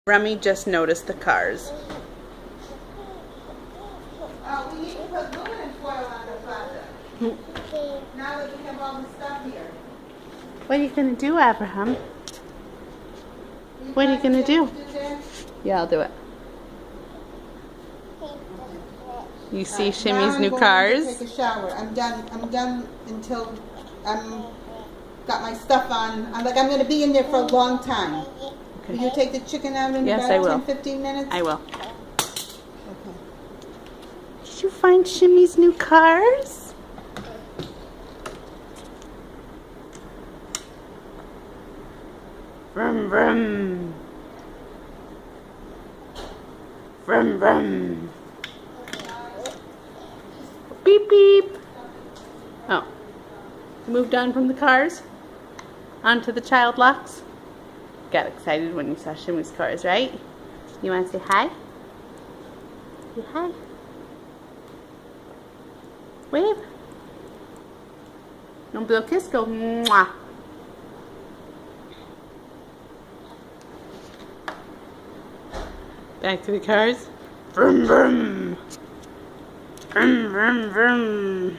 Remy just noticed the cars. We need to put aluminum foil on the plaza. Now that we have all the stuff here. What are you going to do, Abraham? What are you going to do? Yeah, I'll do it. You see Shimmy's new cars? Take a shower. I'm done until I'm got my stuff on. I'm going to be in there for a long time. Okay. Will you take the chicken out in Yes, I will. about 10-15 minutes? I will. Okay. Did you find Shimmy's new cars? Vroom, vroom. Vroom, vroom. Beep, beep. Oh. Moved on from the cars onto the child locks. Got excited when you saw Shimmy's cars, right? You want to say hi? Say hi. Wave. Don't blow a kiss, go mwah. Back to the cars. Vroom, vroom. Vroom, vroom, vroom.